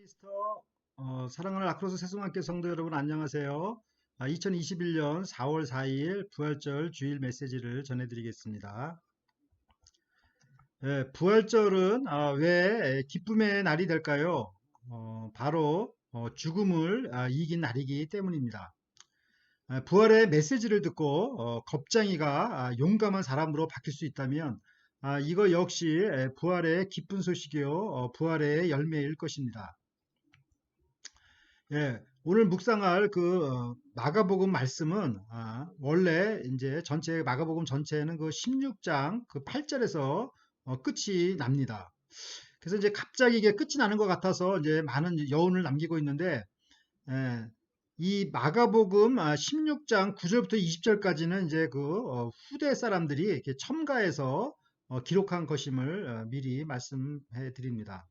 그리스도 사랑하는 아크로스 세송학교 성도 여러분 안녕하세요. 2021년 4월 4일 부활절 주일 메시지를 전해드리겠습니다. 부활절은 왜 기쁨의 날이 될까요? 바로 죽음을 이긴 날이기 때문입니다. 부활의 메시지를 듣고 겁쟁이가 용감한 사람으로 바뀔 수 있다면 이거 역시 부활의 기쁜 소식이요, 부활의 열매일 것입니다. 예, 오늘 묵상할 마가복음 말씀은 원래 이제 전체 마가복음 전체는 그 16장 그 8절에서 끝이 납니다. 그래서 이제 갑자기 이게 끝이 나는 것 같아서 이제 많은 여운을 남기고 있는데, 예, 이 마가복음 16장 9절부터 20절까지는 이제 후대 사람들이 이렇게 첨가해서 기록한 것임을 미리 말씀해 드립니다.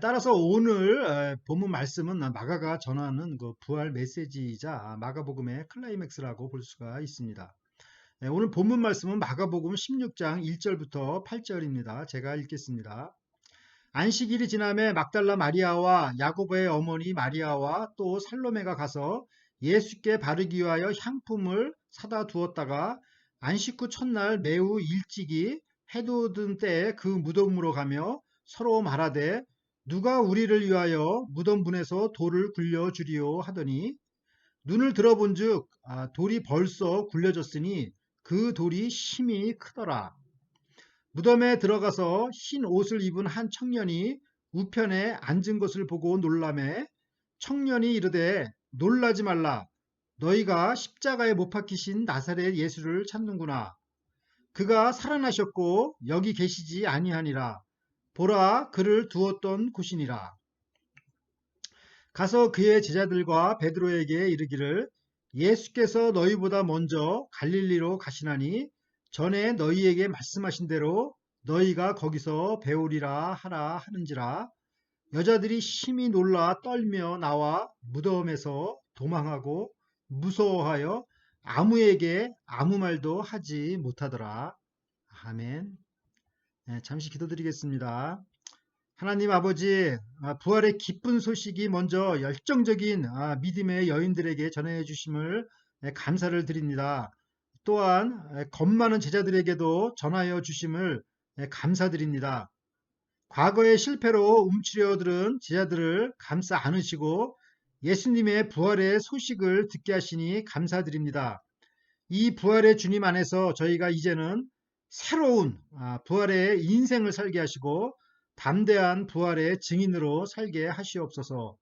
따라서 오늘 본문 말씀은 마가가 전하는 그 부활 메시지이자 마가복음의 클라이맥스라고 볼 수가 있습니다. 오늘 본문 말씀은 마가복음 16장 1절부터 8절입니다. 제가 읽겠습니다. 안식일이 지남에 막달라 마리아와 야고보의 어머니 마리아와 또 살로메가 가서 예수께 바르기 위하여 향품을 사다 두었다가 안식 후 첫날 매우 일찍이 해 돋은 때에 그 무덤으로 가며 서로 말하되 누가 우리를 위하여 무덤 문에서 돌을 굴려주리오 하더니 눈을 들어본즉 돌이 벌써 굴려졌으니 그 돌이 심히 크더라. 무덤에 들어가서 흰 옷을 입은 한 청년이 우편에 앉은 것을 보고 놀라매 청년이 이르되 놀라지 말라. 너희가 십자가에 못 박히신 나사렛 예수를 찾는구나. 그가 살아나셨고 여기 계시지 아니하니라. 보라, 그를 두었던 곳이니라. 가서 그의 제자들과 베드로에게 이르기를 예수께서 너희보다 먼저 갈릴리로 가시나니 전에 너희에게 말씀하신 대로 너희가 거기서 배우리라 하라 하는지라. 여자들이 심히 놀라 떨며 나와 무덤에서 도망하고 무서워하여 아무에게 아무 말도 하지 못하더라. 아멘. 잠시 기도드리겠습니다. 하나님 아버지, 부활의 기쁜 소식이 먼저 열정적인 믿음의 여인들에게 전해 주심을 감사를 드립니다. 또한 겁 많은 제자들에게도 전하여 주심을 감사드립니다. 과거의 실패로 움츠려 들은 제자들을 감싸 안으시고 예수님의 부활의 소식을 듣게 하시니 감사드립니다. 이 부활의 주님 안에서 저희가 이제는 새로운 부활의 인생을 살게 하시고 담대한 부활의 증인으로 살게 하시옵소서.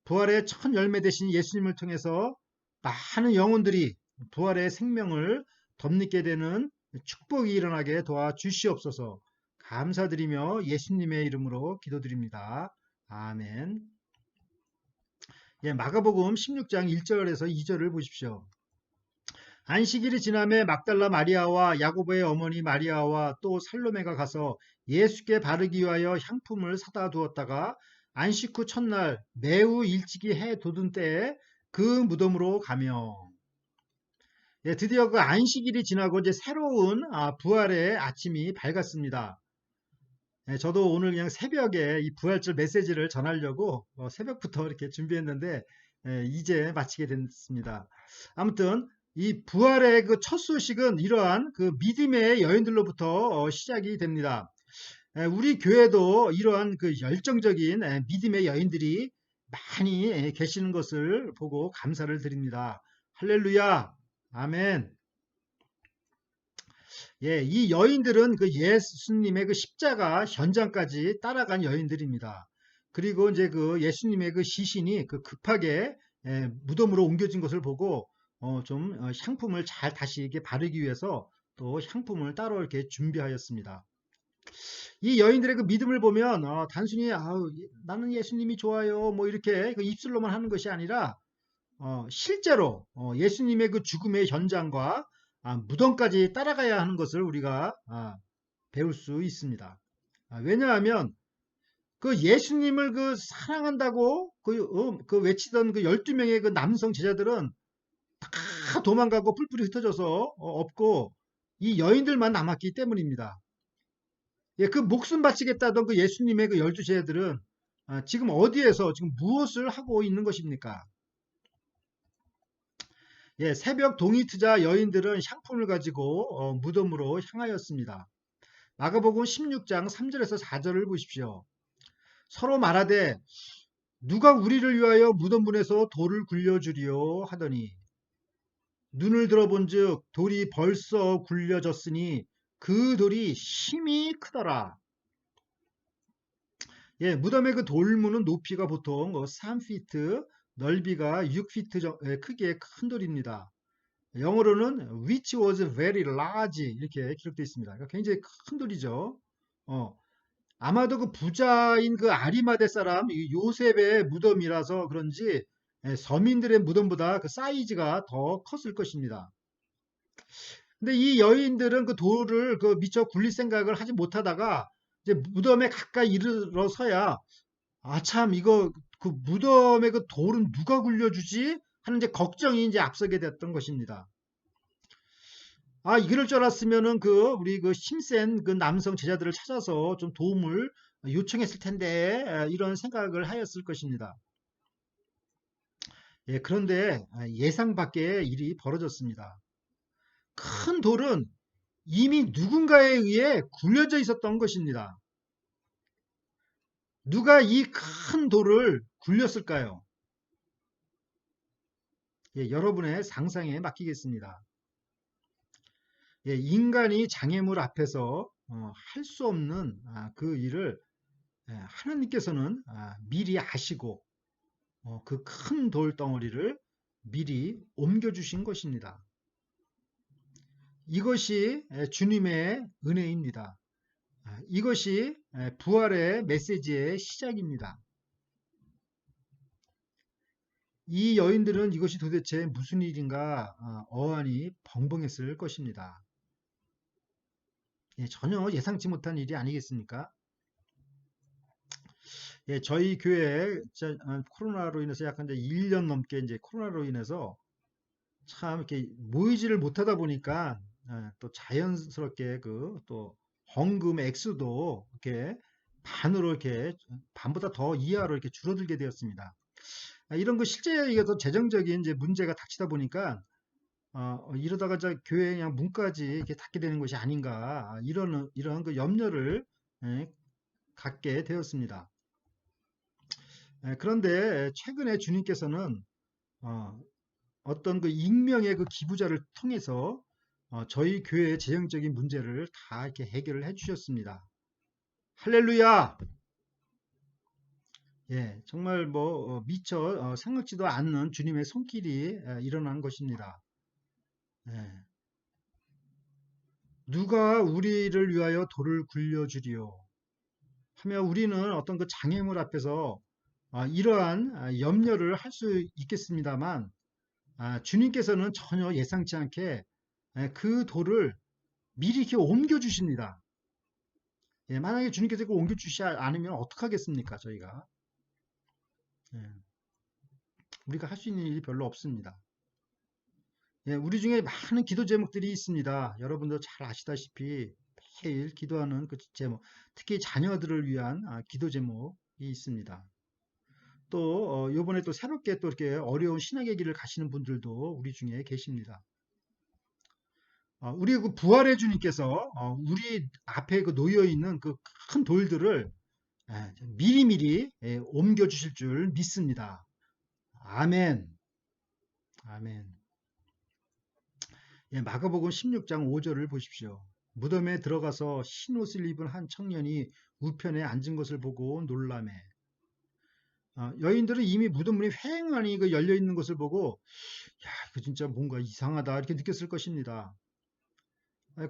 부활의 첫 열매 되신 예수님을 통해서 많은 영혼들이 부활의 생명을 덧입게 되는 축복이 일어나게 도와주시옵소서. 감사드리며 예수님의 이름으로 기도드립니다. 아멘. 마가복음 16장 1절에서 2절을 보십시오. 안식일이 지남에 막달라 마리아와 야고보의 어머니 마리아와 또 살로메가 가서 예수께 바르기 위하여 향품을 사다 두었다가 안식 후 첫날 매우 일찍이 해 돋은 때에 그 무덤으로 가며. 드디어 그 안식일이 지나고 이제 새로운 부활의 아침이 밝았습니다. 저도 오늘 그냥 새벽에 이 부활절 메시지를 전하려고 새벽부터 이렇게 준비했는데 이제 마치게 됐습니다. 아무튼 이 부활의 그 첫 소식은 이러한 그 믿음의 여인들로부터 시작이 됩니다. 우리 교회도 이러한 그 열정적인 믿음의 여인들이 많이 계시는 것을 보고 감사를 드립니다. 할렐루야, 아멘. 이 여인들은 그 예수님의 그 십자가 현장까지 따라간 여인들입니다. 그리고 이제 그 예수님의 그 시신이 그 급하게 무덤으로 옮겨진 것을 보고 좀 향품을 잘 다시 이렇게 바르기 위해서 또 향품을 따로 이렇게 준비하였습니다. 이 여인들의 그 믿음을 보면 단순히 나는 예수님이 좋아요 뭐 이렇게 그 입술로만 하는 것이 아니라 실제로 예수님의 그 죽음의 현장과 무덤까지 따라가야 하는 것을 우리가 배울 수 있습니다. 왜냐하면 그 예수님을 그 사랑한다고 그 외치던 그 12명의 그 남성 제자들은 다 도망가고 뿔뿔이 흩어져서 없고 이 여인들만 남았기 때문입니다. 그 목숨 바치겠다던 그 예수님의 그 12제자들은 지금 어디에서 지금 무엇을 하고 있는 것입니까? 예, 새벽 동이트자 여인들은 향품을 가지고 무덤으로 향하였습니다. 마가복음 16장 3절에서 4절을 보십시오. 서로 말하되 누가 우리를 위하여 무덤 문에서 돌을 굴려주리요 하더니 눈을 들어본즉 돌이 벌써 굴려졌으니 그 돌이 힘이 크더라. 예, 무덤의 그 돌문은 높이가 보통 3피트, 넓이가 6피트 크기의 큰 돌입니다. 영어로는 which was very large 이렇게 기록되어 있습니다. 그러니까 굉장히 큰 돌이죠. 어, 아마도 그 부자인 그 아리마대 사람 요셉의 무덤이라서 그런지 서민들의 무덤보다 그 사이즈가 더 컸을 것입니다. 근데 이 여인들은 그 돌을 그 미처 굴릴 생각을 하지 못하다가 이제 무덤에 가까이 이르러서야 참 이거 그 무덤에 그 돌은 누가 굴려주지 하는 이제 걱정이 이제 앞서게 됐던 것입니다. 이럴 줄 알았으면은 그 우리 그 힘센 그 남성 제자들을 찾아서 좀 도움을 요청했을 텐데 이런 생각을 하였을 것입니다. 예, 그런데 예상 밖의 일이 벌어졌습니다. 큰 돌은 이미 누군가에 의해 굴려져 있었던 것입니다. 누가 이 큰 돌을 굴렸을까요? 예, 여러분의 상상에 맡기겠습니다. 예, 인간이 장애물 앞에서 할 수 없는 그 일을 하나님께서는 미리 아시고 그 큰 돌덩어리를 미리 옮겨주신 것입니다. 이것이 주님의 은혜입니다. 이것이 부활의 메시지의 시작입니다. 이 여인들은 이것이 도대체 무슨 일인가 어안이 벙벙했을 것입니다. 예, 전혀 예상치 못한 일이 아니겠습니까? 예, 저희 교회 코로나로 인해서 약간 이제 1년 넘게 이제 코로나로 인해서 참 이렇게 모이지를 못하다 보니까 또 자연스럽게 그 또 헌금 액수도 이렇게 반으로 이렇게 반보다 더 이하로 이렇게 줄어들게 되었습니다. 이런 거 실제 이게 더 재정적인 이제 문제가 닥치다 보니까 이러다가 교회 그냥 문까지 이렇게 닫게 되는 것이 아닌가 이런 그 염려를 예, 갖게 되었습니다. 그런데 최근에 주님께서는 어, 어떤 그 익명의 그 기부자를 통해서 저희 교회의 재정적인 문제를 다 이렇게 해결을 해 주셨습니다. 할렐루야! 예, 정말 뭐 미처 생각지도 않는 주님의 손길이 일어난 것입니다. 예, 누가 우리를 위하여 돌을 굴려주리요? 하며 우리는 어떤 그 장애물 앞에서 이러한 염려를 할 수 있겠습니다만 주님께서는 전혀 예상치 않게 그 돌을 미리 이렇게 옮겨 주십니다. 예, 만약에 주님께서 그걸 옮겨 주시지 않으면 어떡하겠습니까, 저희가? 예, 우리가 할 수 있는 일이 별로 없습니다. 예, 우리 중에 많은 기도 제목들이 있습니다. 여러분도 잘 아시다시피 매일 기도하는 그 제목, 특히 자녀들을 위한 기도 제목이 있습니다. 또 요번에 또 새롭게 또 이렇게 어려운 신학의 길을 가시는 분들도 우리 중에 계십니다. 우리 그 부활의 주님께서 우리 앞에 그 놓여 있는 그 큰 돌들을 미리미리 옮겨 주실 줄 믿습니다. 아멘. 아멘. 예, 마가복음 16장 5절을 보십시오. 무덤에 들어가서 흰 옷을 입은 한 청년이 우편에 앉은 것을 보고 놀라매. 여인들은 이미 무덤 문이 휑하니 그 열려 있는 것을 보고 야, 이거 진짜 뭔가 이상하다 이렇게 느꼈을 것입니다.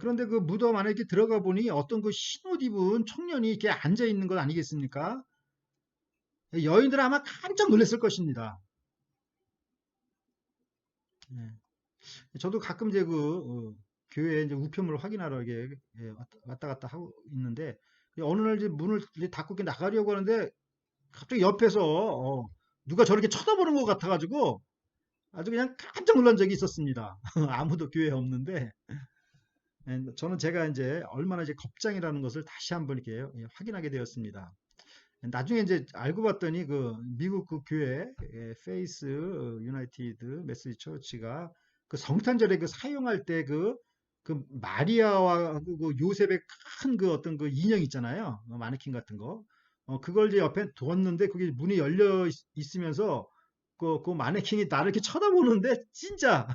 그런데 그 무덤 안에 이렇게 들어가 보니 어떤 그 흰 옷 입은 청년이 이렇게 앉아 있는 것 아니겠습니까? 여인들은 아마 깜짝 놀랐을 것입니다. 예. 저도 가끔 이제 교회 이제 우편물을 확인하러 이게 왔다 갔다 하고 있는데 어느 날 이제 문을 이제 닫고 이렇게 나가려고 하는데 갑자기 옆에서 누가 저렇게 쳐다보는 것 같아가지고 아주 그냥 깜짝 놀란 적이 있었습니다. 아무도 교회에 없는데 저는 제가 이제 얼마나 이제 겁장이라는 것을 다시 한번 이렇게 확인하게 되었습니다. 나중에 이제 알고 봤더니 그 미국 그 교회 페이스 유나이티드 메시지 처치가 그 성탄절에 그 사용할 때 그 마리아와 그 요셉의 큰 그 어떤 그 인형 있잖아요. 마네킹 같은 거. 그걸 이제 옆에 두었는데 그게 문이 열려 있으면서 그 마네킹이 나를 이렇게 쳐다보는데 진짜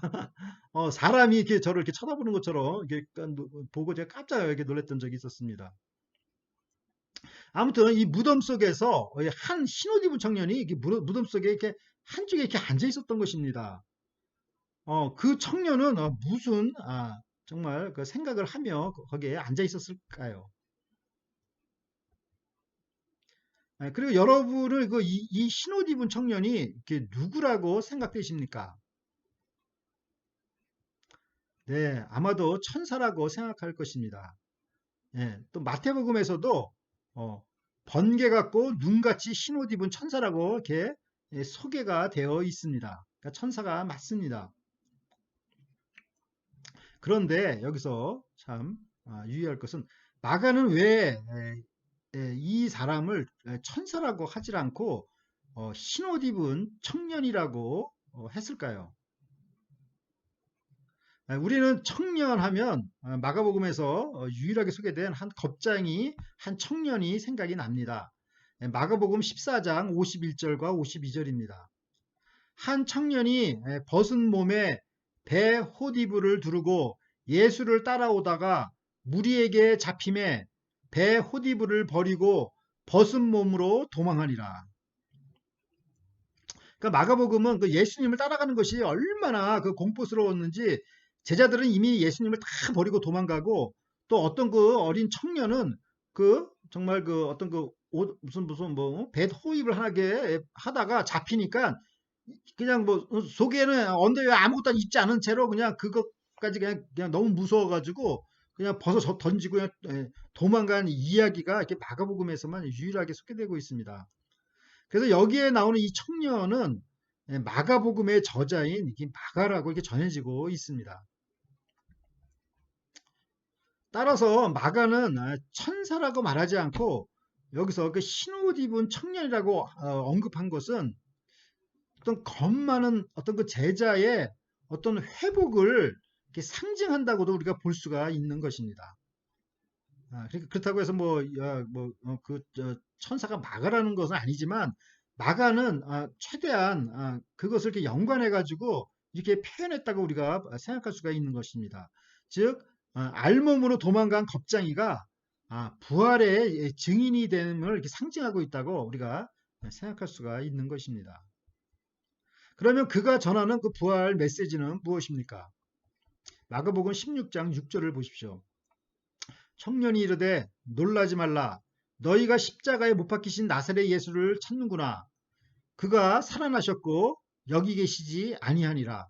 사람이 이렇게 저를 이렇게 쳐다보는 것처럼 이렇게 보고 제가 깜짝 이렇게 놀랐던 적이 있었습니다. 아무튼 이 무덤 속에서 한 흰옷 입은 청년이 이렇게 무덤 속에 이렇게 한쪽에 이렇게 앉아 있었던 것입니다. 그 청년은 무슨 정말 그 생각을 하며 거기에 앉아 있었을까요? 그리고 여러분을 이 흰옷 입은 청년이 이렇게 누구라고 생각되십니까? 네, 아마도 천사라고 생각할 것입니다. 예, 또 마태복음에서도 어, 번개 같고 눈같이 흰옷 입은 천사라고 이렇게 소개가 되어 있습니다. 그러니까 천사가 맞습니다. 그런데 여기서 참 유의할 것은 마가는 왜 이 사람을 천사라고 하질 않고 흰옷 입은 청년이라고 했을까요? 우리는 청년하면 마가복음에서 유일하게 소개된 한 겁쟁이, 한 청년이 생각이 납니다. 마가복음 14장 51절과 52절입니다. 한 청년이 벗은 몸에 배 호디부를 두르고 예수를 따라오다가 무리에게 잡힘에 배 호디부를 버리고 벗은 몸으로 도망하니라. 그러니까 마가복음은 그 예수님을 따라가는 것이 얼마나 그 공포스러웠는지 제자들은 이미 예수님을 다 버리고 도망가고 또 어떤 그 어린 청년은 그 정말 그 어떤 그 무슨 뭐 뱃호입을 하게 하다가 잡히니까 그냥 뭐 속에는 언더웨어 아무것도 입지 않은 채로 그냥 그것까지 그냥 너무 무서워가지고 그냥 벗어 던지고 그냥 도망간 이야기가 이렇게 마가복음에서만 유일하게 소개되고 있습니다. 그래서 여기에 나오는 이 청년은 마가복음의 저자인 이 마가라고 이렇게 전해지고 있습니다. 따라서 마가는 천사라고 말하지 않고 여기서 그 흰옷 입은 청년이라고 언급한 것은 어떤 겁 많은 어떤 그 제자의 어떤 회복을 이렇게 상징한다고도 우리가 볼 수가 있는 것입니다. 그러니까 그렇다고 해서 천사가 마가라는 것은 아니지만 마가는 최대한 그것을 이렇게 연관해 가지고 이렇게 표현했다고 우리가 생각할 수가 있는 것입니다. 즉 알몸으로 도망간 겁쟁이가 부활의 증인이 됨을 이렇게 상징하고 있다고 우리가 생각할 수가 있는 것입니다. 그러면 그가 전하는 그 부활 메시지는 무엇입니까? 마가복음 16장 6절을 보십시오. 청년이 이르되 놀라지 말라. 너희가 십자가에 못 박히신 나사렛 예수를 찾는구나. 그가 살아나셨고 여기 계시지 아니하니라.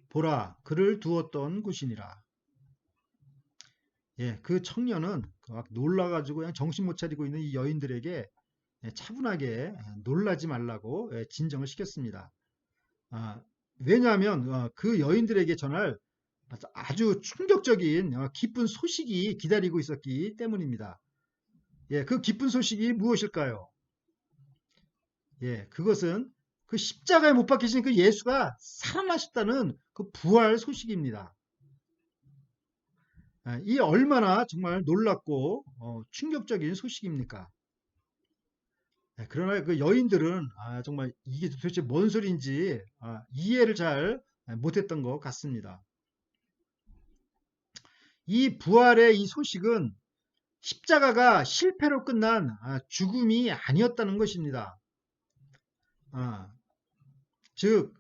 보라, 그를 두었던 곳이니라. 예, 그 청년은 막 놀라가지고 그냥 정신 못 차리고 있는 이 여인들에게 차분하게 놀라지 말라고 진정을 시켰습니다. 왜냐하면 그 여인들에게 전할 아주 충격적인 기쁜 소식이 기다리고 있었기 때문입니다. 예, 그 기쁜 소식이 무엇일까요? 예, 그것은 그 십자가에 못 박히신 그 예수가 살아나셨다는 그 부활 소식입니다. 이 얼마나 정말 놀랍고 충격적인 소식입니까? 그러나 그 여인들은 정말 이게 도대체 뭔 소리인지 이해를 잘 못했던 것 같습니다. 이 부활의 이 소식은 십자가가 실패로 끝난 죽음이 아니었다는 것입니다. 즉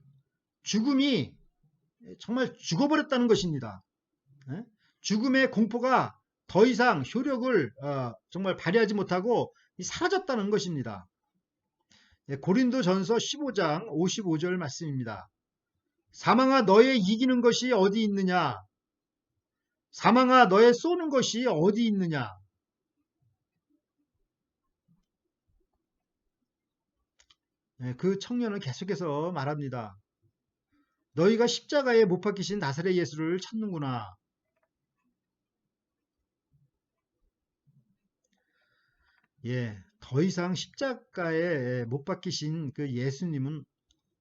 죽음이 정말 죽어버렸다는 것입니다. 죽음의 공포가 더 이상 효력을 정말 발휘하지 못하고 사라졌다는 것입니다. 고린도전서 15장 55절 말씀입니다. 사망아 너의 이기는 것이 어디 있느냐? 사망아 너의 쏘는 것이 어디 있느냐? 그 청년은 계속해서 말합니다. 너희가 십자가에 못 박히신 나사렛 예수를 찾는구나. 예, 더 이상 십자가에 못 박히신 그 예수님은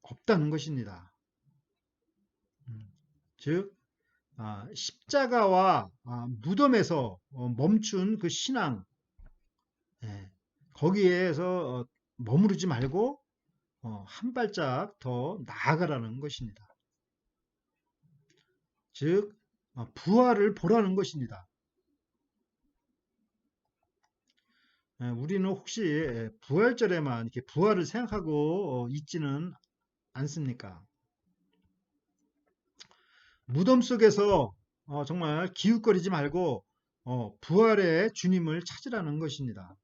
없다는 것입니다. 즉 십자가와 무덤에서 멈춘 그 신앙, 예, 거기에서 머무르지 말고 한 발짝 더 나아가라는 것입니다. 즉 부활을 보라는 것입니다. 우리는 혹시 부활절에만 이렇게 부활을 생각하고 있지는 않습니까? 무덤 속에서 정말 기웃거리지 말고 부활의 주님을 찾으라는 것입니다.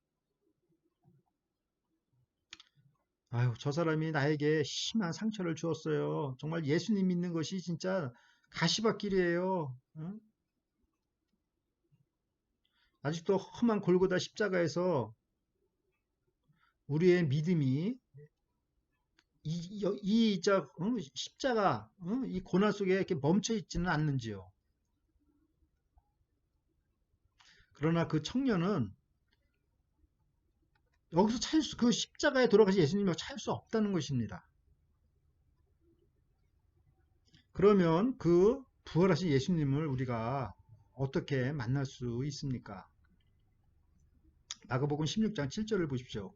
아유, 저 사람이 나에게 심한 상처를 주었어요. 정말 예수님 믿는 것이 진짜 가시밭길이에요. 응? 아직도 험한 골고다 십자가에서 우리의 믿음이 십자가, 이 고난 속에 이렇게 멈춰 있지는 않는지요. 그러나 그 청년은 여기서 그 십자가에 돌아가신 예수님을 찾을 수 없다는 것입니다. 그러면 그 부활하신 예수님을 우리가 어떻게 만날 수 있습니까? 마가복음 16장 7절을 보십시오.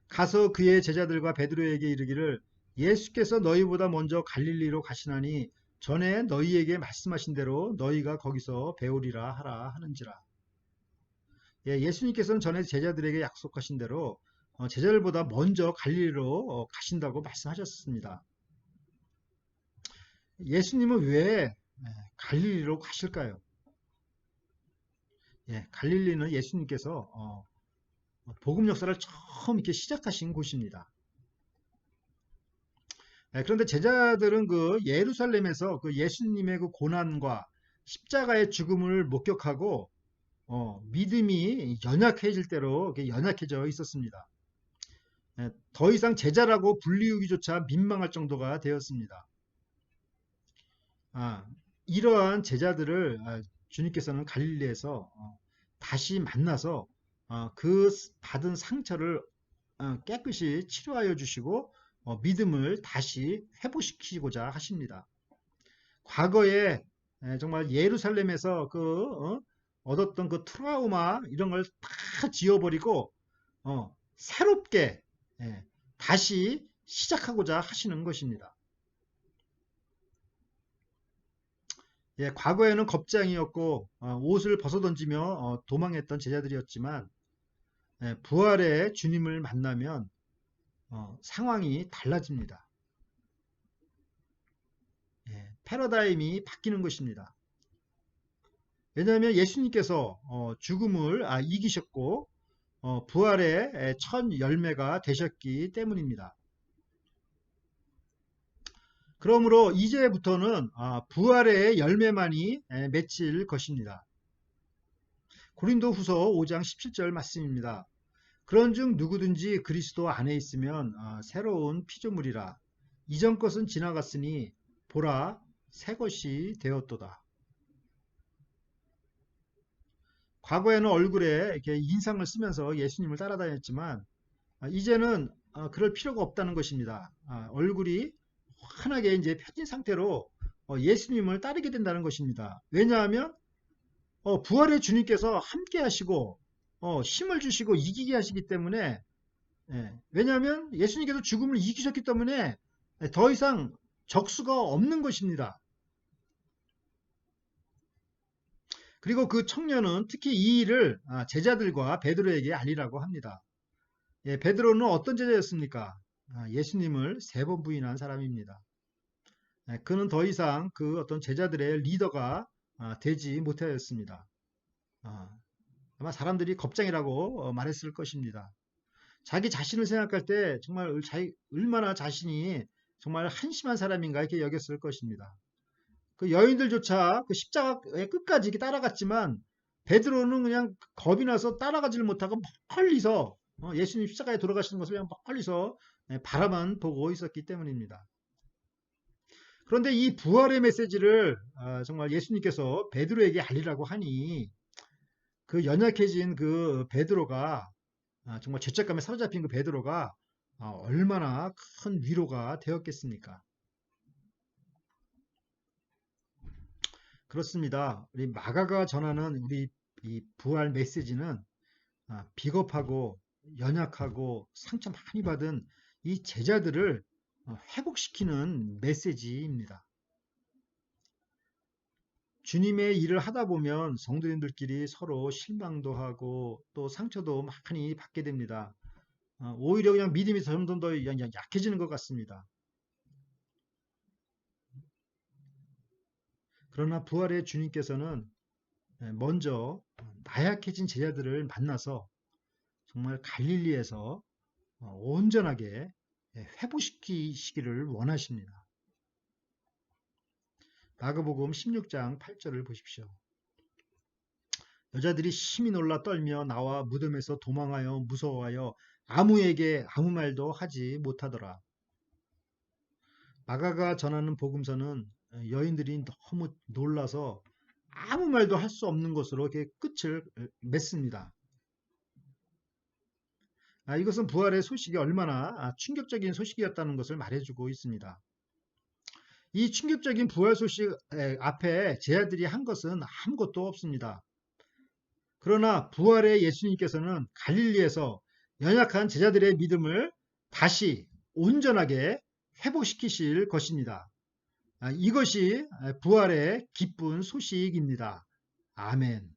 가서 그의 제자들과 베드로에게 이르기를 예수께서 너희보다 먼저 갈릴리로 가시나니 전에 너희에게 말씀하신 대로 너희가 거기서 배우리라 하라 하는지라. 예, 예수님께서는 전에 제자들에게 약속하신 대로 제자들보다 먼저 갈릴리로 가신다고 말씀하셨습니다. 예수님은 왜 갈릴리로 가실까요? 예, 갈릴리는 예수님께서 복음 역사를 처음 이렇게 시작하신 곳입니다. 그런데 제자들은 그 예루살렘에서 그 예수님의 그 고난과 십자가의 죽음을 목격하고 믿음이 연약해질 대로 연약해져 있었습니다. 더 이상 제자라고 불리우기조차 민망할 정도가 되었습니다. 이러한 제자들을 주님께서는 갈릴리에서 다시 만나서 그 받은 상처를 깨끗이 치료하여 주시고 믿음을 다시 회복시키고자 하십니다. 과거에 정말 예루살렘에서 얻었던 그 트라우마 이런 걸 다 지워버리고 새롭게 다시 시작하고자 하시는 것입니다. 예, 과거에는 겁장이었고 옷을 벗어던지며 도망했던 제자들이었지만 부활의 주님을 만나면 상황이 달라집니다. 예, 패러다임이 바뀌는 것입니다. 왜냐하면 예수님께서 죽음을 이기셨고 부활의 첫 열매가 되셨기 때문입니다. 그러므로 이제부터는 부활의 열매만이 맺힐 것입니다. 고린도후서 5장 17절 말씀입니다. 그런즉 누구든지 그리스도 안에 있으면 새로운 피조물이라. 이전 것은 지나갔으니 보라 새 것이 되었도다. 과거에는 얼굴에 이렇게 인상을 쓰면서 예수님을 따라다녔지만 이제는 그럴 필요가 없다는 것입니다. 얼굴이 환하게 이제 펴진 상태로 예수님을 따르게 된다는 것입니다. 왜냐하면 부활의 주님께서 함께 하시고 힘을 주시고 이기게 하시기 때문에 왜냐하면 예수님께서 죽음을 이기셨기 때문에 더 이상 적수가 없는 것입니다. 그리고 그 청년은 특히 이 일을 제자들과 베드로에게 알리라고 합니다. 예, 베드로는 어떤 제자였습니까? 예수님을 3번 부인한 사람입니다. 그는 더 이상 그 어떤 제자들의 리더가 되지 못하였습니다. 아마 사람들이 겁장이라고 말했을 것입니다. 자기 자신을 생각할 때 정말 얼마나 자신이 정말 한심한 사람인가 이렇게 여겼을 것입니다. 그 여인들조차 그 십자가의 끝까지 이렇게 따라갔지만 베드로는 그냥 겁이 나서 따라가지를 못하고 멀리서 예수님 십자가에 돌아가시는 것을 그냥 멀리서 바라만 보고 있었기 때문입니다. 그런데 이 부활의 메시지를 정말 예수님께서 베드로에게 알리라고 하니 그 연약해진 그 베드로가 정말 죄책감에 사로잡힌 그 베드로가 얼마나 큰 위로가 되었겠습니까? 그렇습니다. 우리 마가가 전하는 우리 이 부활 메시지는 비겁하고 연약하고 상처 많이 받은 이 제자들을 회복시키는 메시지입니다. 주님의 일을 하다 보면 성도님들끼리 서로 실망도 하고 또 상처도 많이 받게 됩니다. 오히려 그냥 믿음이 점점 더 약해지는 것 같습니다. 그러나 부활의 주님께서는 먼저 나약해진 제자들을 만나서 정말 갈릴리에서 온전하게 회복시키시기를 원하십니다. 마가복음 16장 8절을 보십시오. 여자들이 심히 놀라 떨며 나와 무덤에서 도망하여 무서워하여 아무에게 아무 말도 하지 못하더라. 마가가 전하는 복음서는 여인들이 너무 놀라서 아무 말도 할 수 없는 것으로 이렇게 끝을 맺습니다. 이것은 부활의 소식이 얼마나 충격적인 소식이었다는 것을 말해주고 있습니다. 이 충격적인 부활 소식 앞에 제자들이 한 것은 아무것도 없습니다. 그러나 부활의 예수님께서는 갈릴리에서 연약한 제자들의 믿음을 다시 온전하게 회복시키실 것입니다. 이것이 부활의 기쁜 소식입니다. 아멘.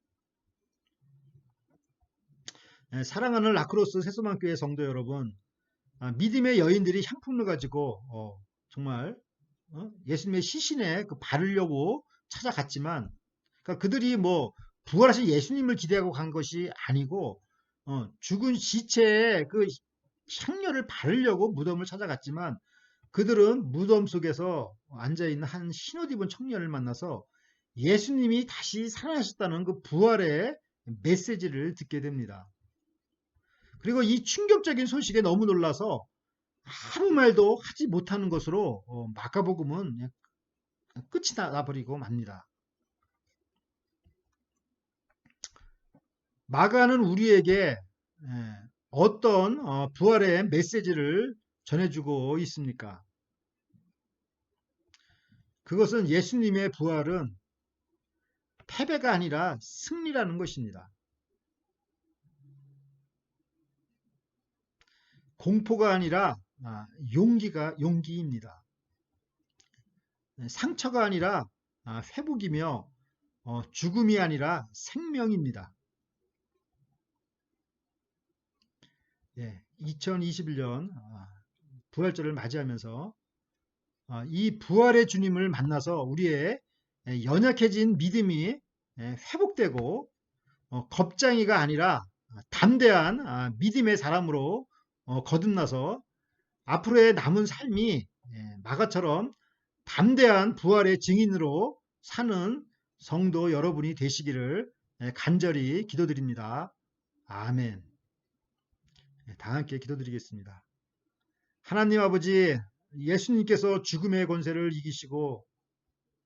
사랑하는 라크로스 세소만교회 성도 여러분, 믿음의 여인들이 향품을 가지고 정말 예수님의 시신에 바르려고 찾아갔지만, 그러니까 그들이 뭐 부활하신 예수님을 기대하고 간 것이 아니고 죽은 시체에 그 향료를 바르려고 무덤을 찾아갔지만, 그들은 무덤 속에서 앉아있는 한 흰옷 입은 청년을 만나서 예수님이 다시 살아나셨다는 그 부활의 메시지를 듣게 됩니다. 그리고 이 충격적인 소식에 너무 놀라서 아무 말도 하지 못하는 것으로 마가복음은 끝이 나버리고 맙니다. 마가는 우리에게 어떤 부활의 메시지를 전해주고 있습니까? 그것은 예수님의 부활은 패배가 아니라 승리라는 것입니다. 공포가 아니라 용기입니다. 상처가 아니라 회복이며 죽음이 아니라 생명입니다. 2021년 부활절을 맞이하면서 이 부활의 주님을 만나서 우리의 연약해진 믿음이 회복되고 겁쟁이가 아니라 담대한 믿음의 사람으로 거듭나서 앞으로의 남은 삶이 마가처럼 담대한 부활의 증인으로 사는 성도 여러분이 되시기를 간절히 기도드립니다. 아멘. 다 함께 기도드리겠습니다. 하나님 아버지, 예수님께서 죽음의 권세를 이기시고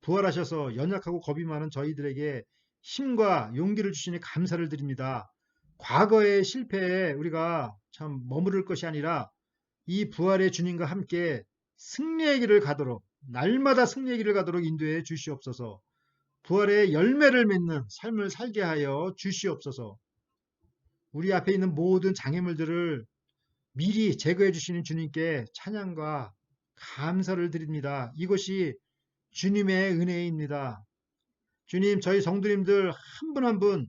부활하셔서 연약하고 겁이 많은 저희들에게 힘과 용기를 주시니 감사를 드립니다. 과거의 실패에 우리가 참 머무를 것이 아니라 이 부활의 주님과 함께 승리의 길을 가도록, 날마다 승리의 길을 가도록 인도해 주시옵소서. 부활의 열매를 맺는 삶을 살게 하여 주시옵소서. 우리 앞에 있는 모든 장애물들을 미리 제거해 주시는 주님께 찬양과 감사를 드립니다. 이것이 주님의 은혜입니다. 주님, 저희 성도님들 한 분 한 분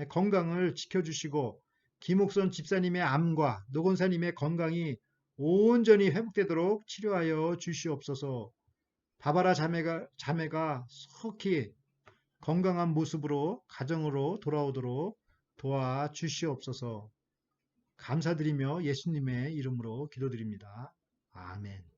건강을 지켜주시고 김옥선 집사님의 암과 노건사님의 건강이 온전히 회복되도록 치료하여 주시옵소서. 바바라 자매가 속히 건강한 모습으로 가정으로 돌아오도록 도와주시옵소서. 감사드리며 예수님의 이름으로 기도드립니다. 아멘.